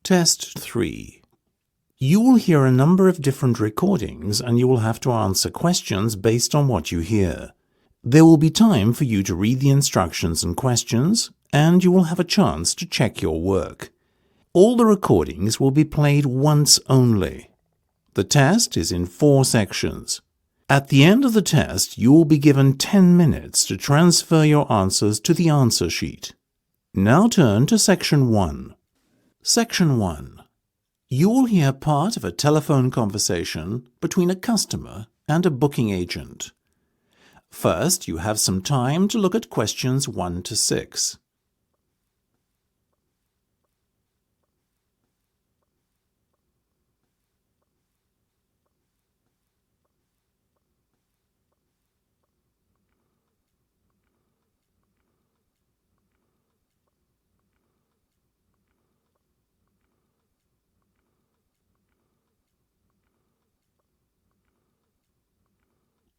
Test 3. You will hear a number of different recordings and you will have to answer questions based on what you hear. There will be time for you to read the instructions and questions, and you will have a chance to check your work. All the recordings will be played once only. The test is in 4 sections. At the end of the test, you will be given 10 minutes to transfer your answers to the answer sheet. Now turn to Section 1. Section 1. You will hear part of a telephone conversation between a customer and a booking agent. First, you have some time to look at questions 1 to 6.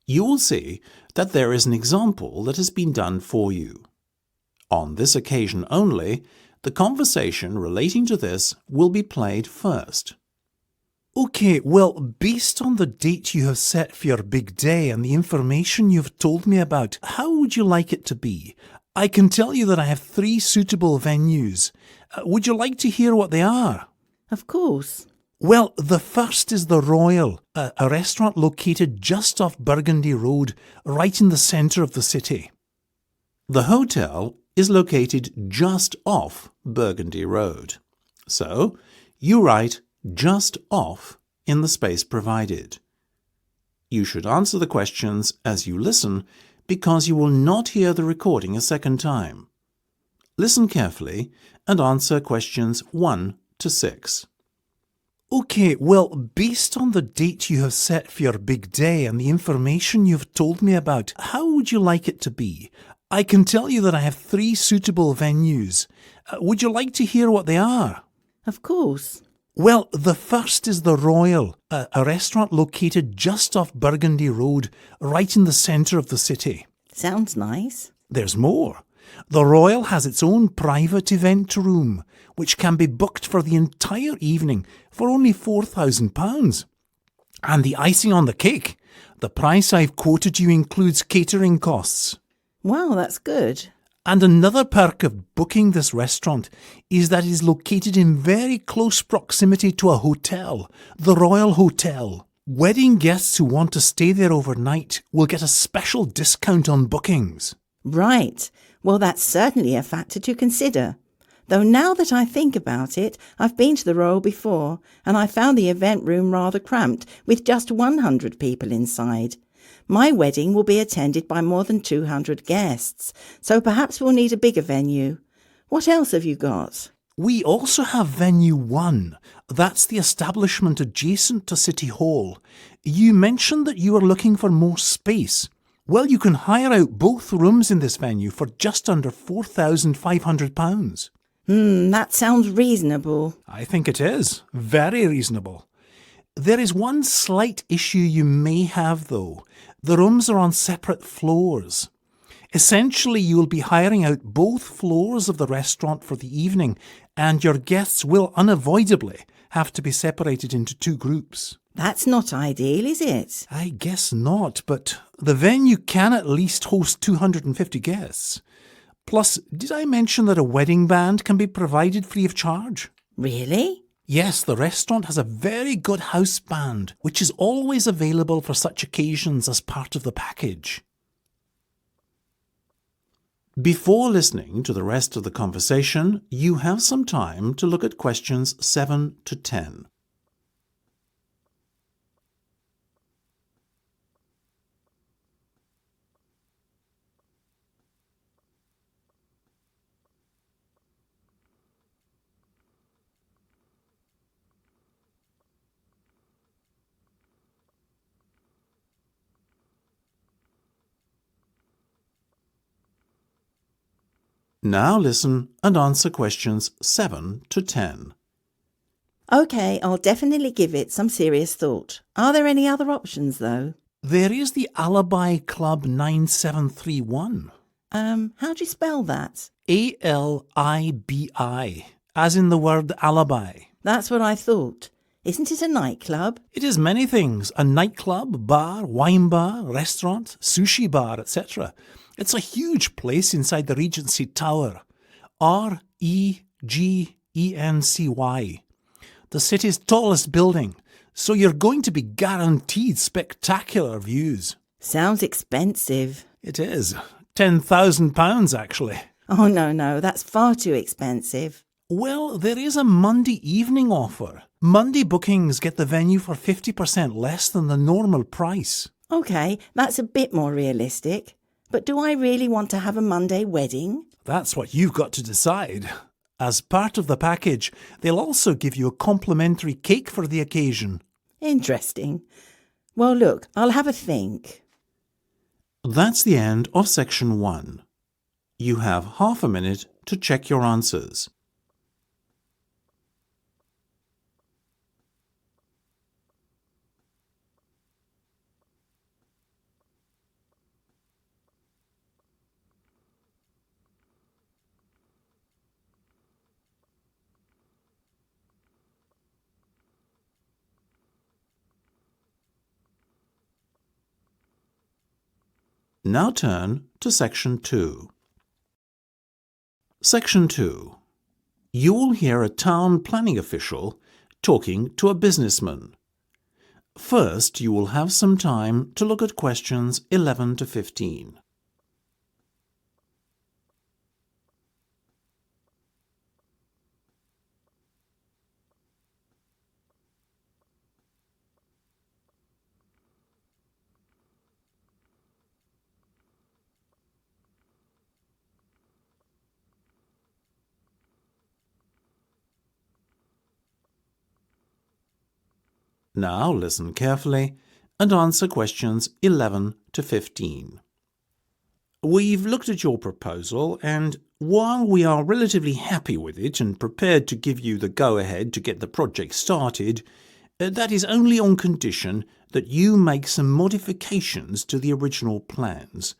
You will see that there is an example that has been done for you. On this occasion only, the conversation relating to this will be played first. OK, well, based on the date you have set for your big day and the information you've told me about, how would you like it to be? I can tell you that I have 3 suitable venues. Would you like to hear what they are? Of course. Well, the first is the Royal, a restaurant located just off Burgundy Road, right in the centre of the city. The hotel is located just off Burgundy Road. So, you write just off in the space provided. You should answer the questions as you listen because you will not hear the recording a second time. Listen carefully and answer questions 1 to 6. OK, well, based on the date you have set for your big day and the information you've told me about, how would you like it to be? I can tell you that I have 3 suitable venues. Would you like to hear what they are? Of course. Well, the first is the Royal, a restaurant located just off Burgundy Road, right in the centre of the city. Sounds nice. There's more. The Royal has its own private event room, which can be booked for the entire evening for only £4,000. And the icing on the cake, the price I've quoted you includes catering costs. Wow, that's good. And another perk of booking this restaurant is that it is located in very close proximity to a hotel, the Royal Hotel. Wedding guests who want to stay there overnight will get a special discount on bookings. Right. Well, that's certainly a factor to consider. Though now that I think about it, I've been to the Royal before, and I found the event room rather cramped, with just 100 people inside. My wedding will be attended by more than 200 guests, so perhaps we'll need a bigger venue. What else have you got? We also have Venue 1. That's the establishment adjacent to City Hall. You mentioned that you were looking for more space. Well, you can hire out both rooms in this venue for just under £4,500. That sounds reasonable. I think it is. Very reasonable. There is one slight issue you may have, though. The rooms are on separate floors. Essentially, you will be hiring out both floors of the restaurant for the evening, and your guests will unavoidably have to be separated into 2 groups. That's not ideal, is it? I guess not, but the venue can at least host 250 guests. Plus, did I mention that a wedding band can be provided free of charge? Really? Yes, the restaurant has a very good house band, which is always available for such occasions as part of the package. Before listening to the rest of the conversation, you have some time to look at questions 7 to 10. Now listen and answer questions 7 to 10. OK, I'll definitely give it some serious thought. Are there any other options, though? There is the Alibi Club 9731. How do you spell that? ALIBI, as in the word alibi. That's what I thought. Isn't it a nightclub? It is many things: a nightclub, bar, wine bar, restaurant, sushi bar, etc. It's a huge place inside the Regency Tower. Regency. The city's tallest building, so you're going to be guaranteed spectacular views. Sounds expensive. It is. £10,000 actually. Oh, no, that's far too expensive. Well, there is a Monday evening offer. Monday bookings get the venue for 50% less than the normal price. OK, that's a bit more realistic. But do I really want to have a Monday wedding? That's what you've got to decide. As part of the package, they'll also give you a complimentary cake for the occasion. Interesting. Well, look, I'll have a think. That's the end of section 1. You have half a minute to check your answers. Now turn to section 2. Section 2. You will hear a town planning official talking to a businessman. First, you will have some time to look at questions 11 to 15. Now listen carefully and answer questions 11 to 15. We've looked at your proposal, and while we are relatively happy with it and prepared to give you the go-ahead to get the project started, that is only on condition that you make some modifications to the original plans.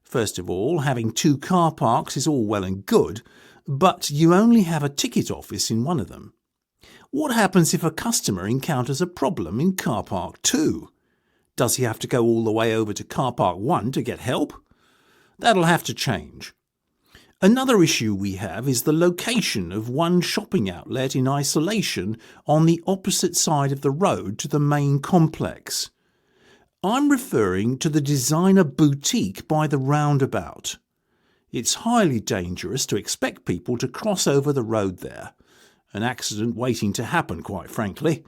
First of all, having 2 car parks is all well and good, but you only have a ticket office in one of them. What happens if a customer encounters a problem in car park 2? Does he have to go all the way over to car park 1 to get help? That'll have to change. Another issue we have is the location of one shopping outlet in isolation on the opposite side of the road to the main complex. I'm referring to the designer boutique by the roundabout. It's highly dangerous to expect people to cross over the road there. An accident waiting to happen, quite frankly.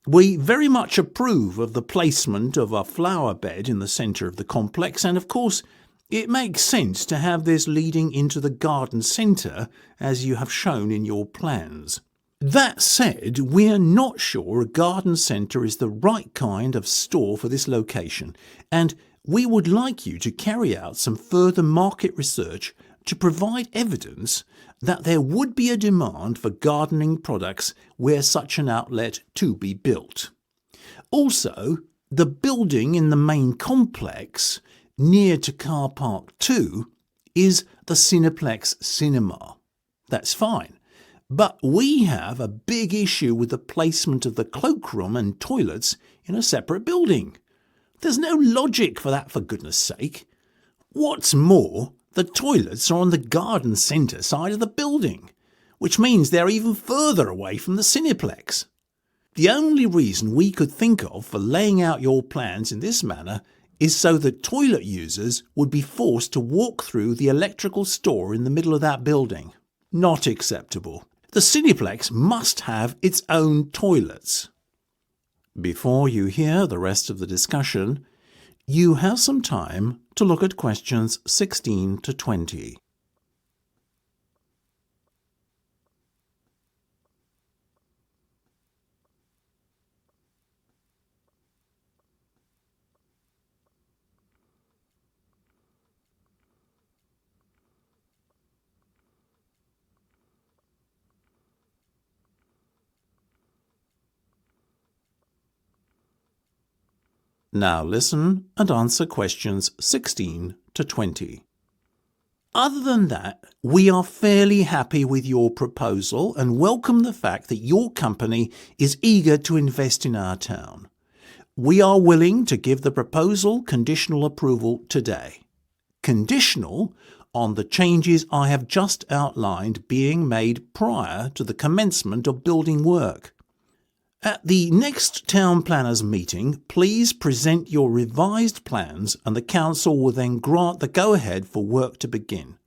We very much approve of the placement of a flower bed in the centre of the complex, and of course it makes sense to have this leading into the garden centre, as you have shown in your plans. That said, we're not sure a garden centre is the right kind of store for this location, and we would like you to carry out some further market research to provide evidence that there would be a demand for gardening products were such an outlet to be built. Also, the building in the main complex, near to car park 2, is the Cineplex Cinema. That's fine, but we have a big issue with the placement of the cloakroom and toilets in a separate building. There's no logic for that, for goodness sake. What's more, the toilets are on the garden centre side of the building, which means they're even further away from the Cineplex. The only reason we could think of for laying out your plans in this manner is so that toilet users would be forced to walk through the electrical store in the middle of that building. Not acceptable. The Cineplex must have its own toilets. Before you hear the rest of the discussion, you have some time to look at questions 16 to 20. Now listen and answer questions 16 to 20. Other than that, we are fairly happy with your proposal and welcome the fact that your company is eager to invest in our town. We are willing to give the proposal conditional approval today. Conditional on the changes I have just outlined being made prior to the commencement of building work. At the next Town Planners meeting, please present your revised plans and the Council will then grant the go-ahead for work to begin.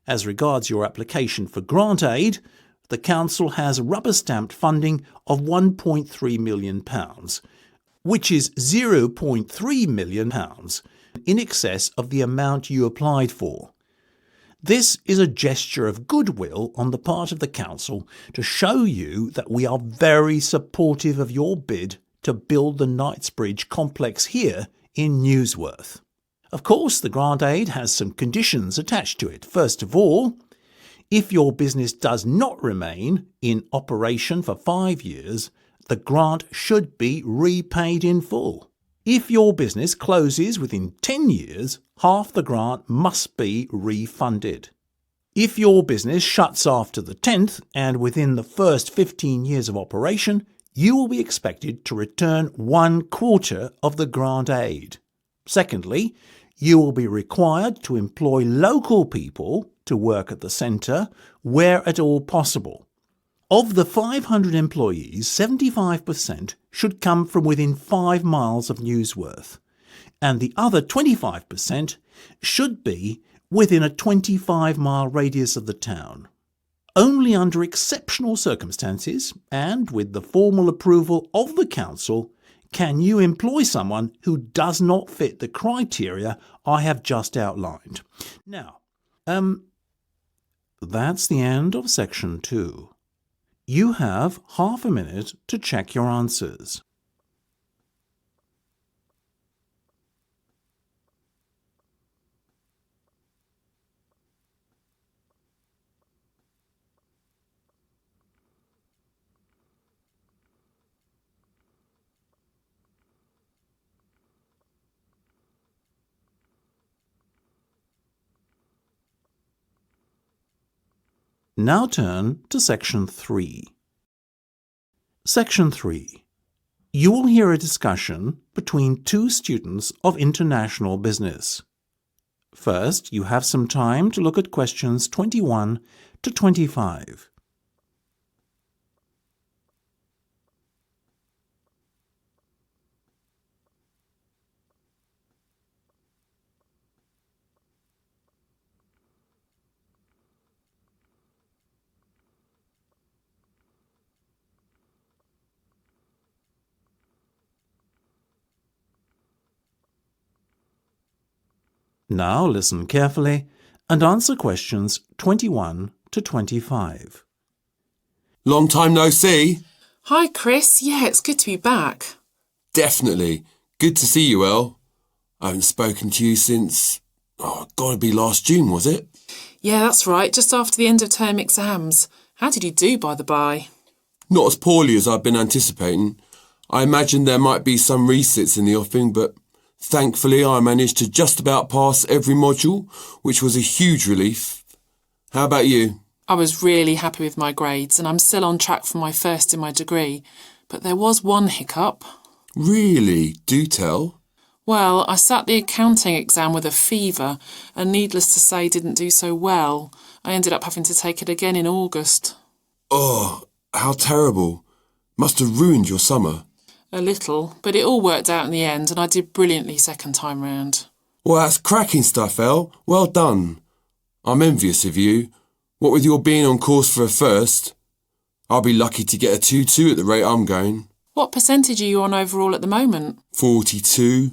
As regards your application for grant aid, the Council has rubber-stamped funding of £1.3 million, which is £0.3 million in excess of the amount you applied for. This is a gesture of goodwill on the part of the Council to show you that we are very supportive of your bid to build the Knightsbridge complex here in Newsworth. Of course, the grant aid has some conditions attached to it. First of all, if your business does not remain in operation for 5 years, the grant should be repaid in full. If your business closes within 10 years, half the grant must be refunded. If your business shuts after the 10th and within the first 15 years of operation, you will be expected to return 1/4 of the grant aid. Secondly, you will be required to employ local people to work at the centre where at all possible. Of the 500 employees, 75% should come from within 5 miles of Newsworth, and the other 25% should be within a 25-mile radius of the town. Only under exceptional circumstances, and with the formal approval of the Council, can you employ someone who does not fit the criteria I have just outlined. Now, that's the end of section 2. You have half a minute to check your answers. Now turn to section 3. Section 3. You will hear a discussion between 2 students of international business. First, you have some time to look at questions 21 to 25. Now listen carefully and answer questions 21 to 25. Long time no see. Hi, Chris. Yeah, it's good to be back. Definitely. Good to see you, Elle. I haven't spoken to you since, gotta be last June, was it? Yeah, that's right. Just after the end of term exams. How did you do, by the by? Not as poorly as I've been anticipating. I imagined there might be some resits in the offing, but thankfully I managed to just about pass every module, which was a huge relief. How about you? I was really happy with my grades and I'm still on track for my first in my degree. But there was one hiccup. Really? Do tell. Well, I sat the accounting exam with a fever and needless to say didn't do so well. I ended up having to take it again in August. Oh, how terrible. Must have ruined your summer. A little, but it all worked out in the end and I did brilliantly second time round. Well, that's cracking stuff, Elle. Well done. I'm envious of you. What with your being on course for a first, I'll be lucky to get a 2-2 at the rate I'm going. What percentage are you on overall at the moment? 42.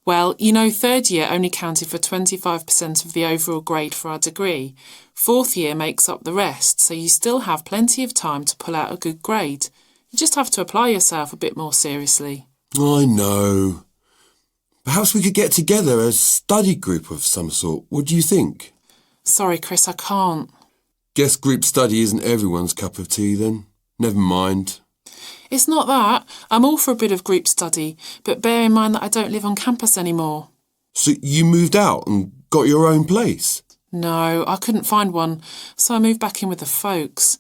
Well, you know, third year only counted for 25% of the overall grade for our degree. Fourth year makes up the rest, so you still have plenty of time to pull out a good grade. You just have to apply yourself a bit more seriously. I know. Perhaps we could get together as a study group of some sort. What do you think? Sorry, Chris, I can't. Guess group study isn't everyone's cup of tea then. Never mind. It's not that. I'm all for a bit of group study, but bear in mind that I don't live on campus anymore. So you moved out and got your own place? No, I couldn't find one, so I moved back in with the folks.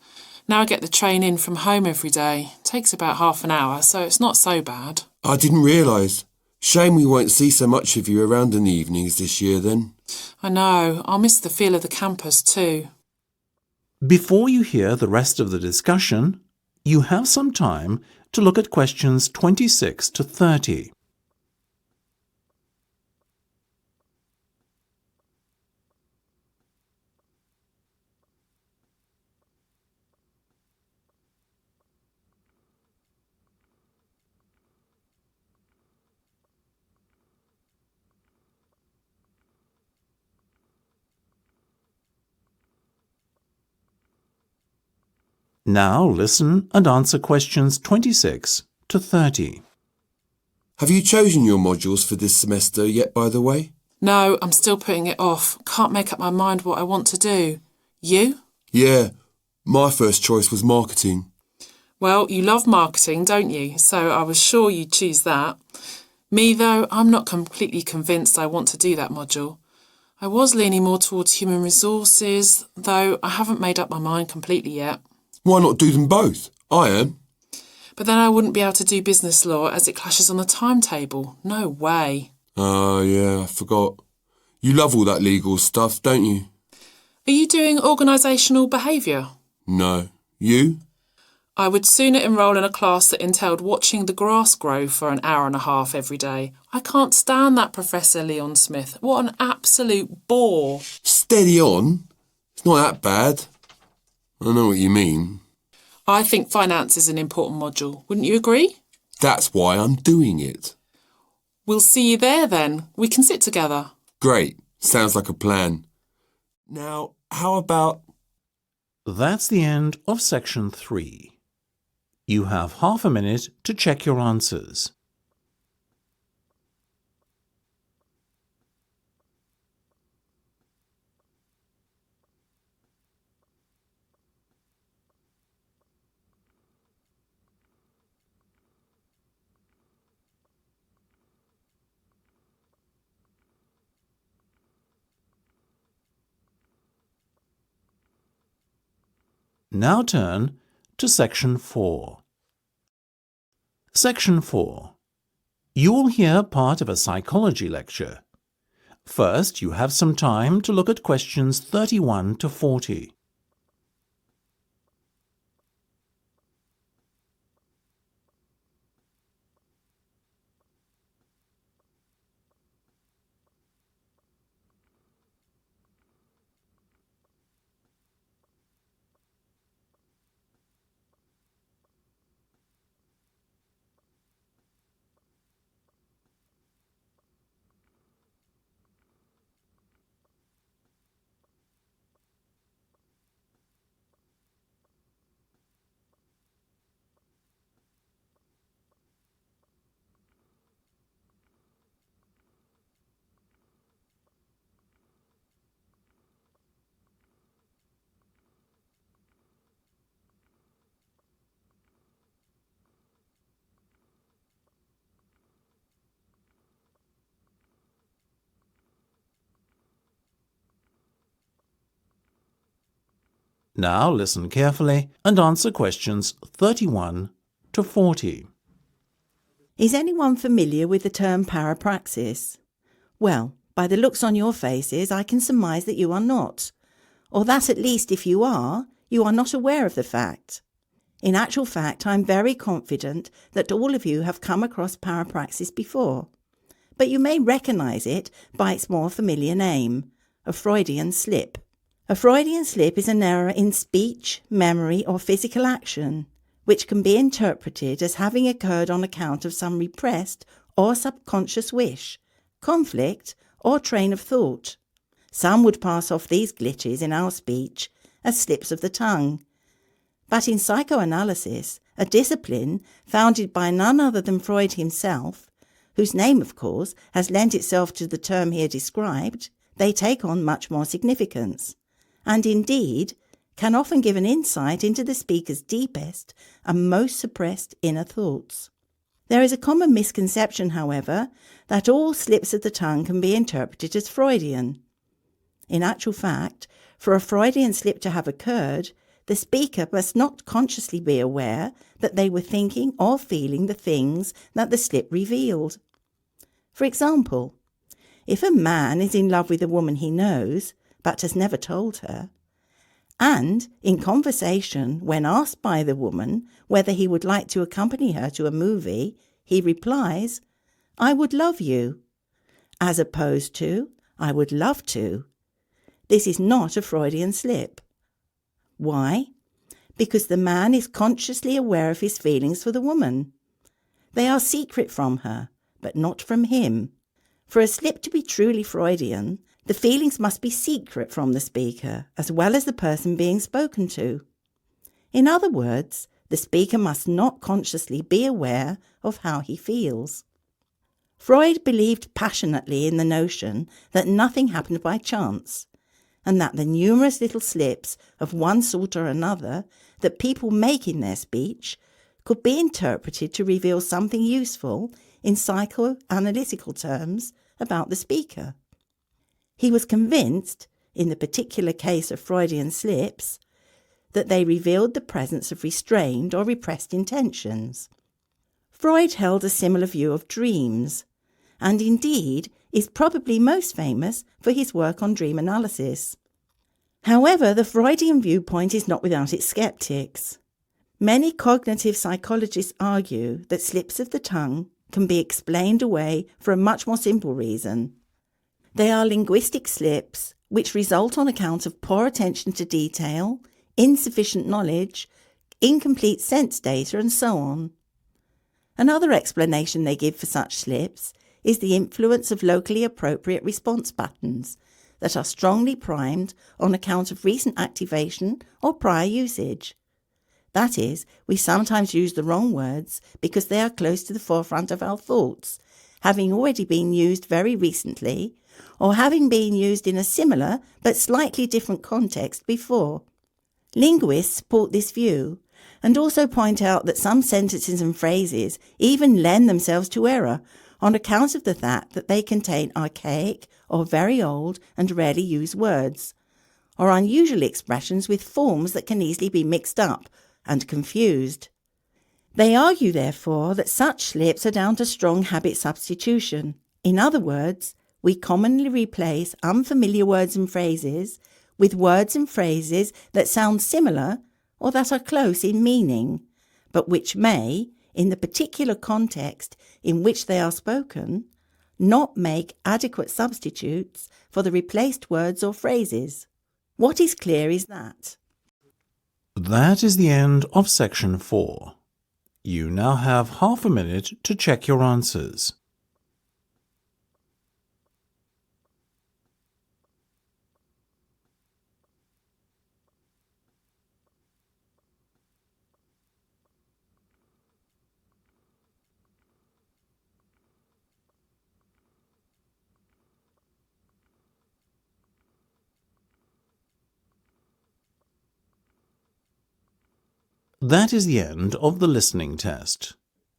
Now I get the train in from home every day. Takes about half an hour, so it's not so bad. I didn't realise. Shame we won't see so much of you around in the evenings this year then. I know, I'll miss the feel of the campus too. Before you hear the rest of the discussion, you have some time to look at questions 26 to 30. Now listen and answer questions 26 to 30. Have you chosen your modules for this semester yet, by the way? No, I'm still putting it off. Can't make up my mind what I want to do. You? Yeah, my first choice was marketing. Well, you love marketing, don't you? So I was sure you'd choose that. Me, though, I'm not completely convinced I want to do that module. I was leaning more towards human resources, though I haven't made up my mind completely yet. Why not do them both? I am. But then I wouldn't be able to do business law as it clashes on the timetable. No way. Oh, yeah, I forgot. You love all that legal stuff, don't you? Are you doing organisational behaviour? No. You? I would sooner enrol in a class that entailed watching the grass grow for an hour and a half every day. I can't stand that Professor Leon Smith. What an absolute bore. Steady on. It's not that bad. I know what you mean. I think finance is an important module. Wouldn't you agree? That's why I'm doing it. We'll see you there then. We can sit together. Great. Sounds like a plan. Now, how about... That's the end of section 3. You have half a minute to check your answers. Now turn to section 4. Section 4. You will hear part of a psychology lecture. First, you have some time to look at questions 31 to 40. Now listen carefully and answer questions 31 to 40. Is anyone familiar with the term parapraxis? Well, by the looks on your faces, I can surmise that you are not, or that at least if you are not aware of the fact. In actual fact, I am very confident that all of you have come across parapraxis before, but you may recognise it by its more familiar name, a Freudian slip. A Freudian slip is an error in speech, memory or physical action, which can be interpreted as having occurred on account of some repressed or subconscious wish, conflict or train of thought. Some would pass off these glitches in our speech as slips of the tongue. But in psychoanalysis, a discipline founded by none other than Freud himself, whose name, of course, has lent itself to the term here described, they take on much more significance, and indeed can often give an insight into the speaker's deepest and most suppressed inner thoughts. There is a common misconception, however, that all slips of the tongue can be interpreted as Freudian. In actual fact, for a Freudian slip to have occurred, the speaker must not consciously be aware that they were thinking or feeling the things that the slip revealed. For example, if a man is in love with a woman he knows, but has never told her, and in conversation, when asked by the woman whether he would like to accompany her to a movie, he replies, "I would love you," as opposed to, "I would love to." This is not a Freudian slip. Why? Because the man is consciously aware of his feelings for the woman. They are secret from her, but not from him. For a slip to be truly Freudian, the feelings must be secret from the speaker, as well as the person being spoken to. In other words, the speaker must not consciously be aware of how he feels. Freud believed passionately in the notion that nothing happened by chance, and that the numerous little slips of one sort or another that people make in their speech could be interpreted to reveal something useful in psychoanalytical terms about the speaker. He was convinced, in the particular case of Freudian slips, that they revealed the presence of restrained or repressed intentions. Freud held a similar view of dreams, and indeed is probably most famous for his work on dream analysis. However, the Freudian viewpoint is not without its skeptics. Many cognitive psychologists argue that slips of the tongue can be explained away for a much more simple reason. They are linguistic slips which result on account of poor attention to detail, insufficient knowledge, incomplete sense data, and so on. Another explanation they give for such slips is the influence of locally appropriate response patterns that are strongly primed on account of recent activation or prior usage. That is, we sometimes use the wrong words because they are close to the forefront of our thoughts, having already been used very recently, or having been used in a similar but slightly different context before. Linguists support this view, and also point out that some sentences and phrases even lend themselves to error on account of the fact that they contain archaic or very old and rarely used words, or unusual expressions with forms that can easily be mixed up and confused. They argue, therefore, that such slips are down to strong habit substitution. In other words, we commonly replace unfamiliar words and phrases with words and phrases that sound similar or that are close in meaning, but which may, in the particular context in which they are spoken, not make adequate substitutes for the replaced words or phrases. What is clear is that That is the end of section 4. You now have half a minute to check your answers. That is the end of the listening test.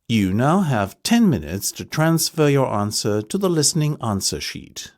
You now have 10 minutes to transfer your answer to the listening answer sheet.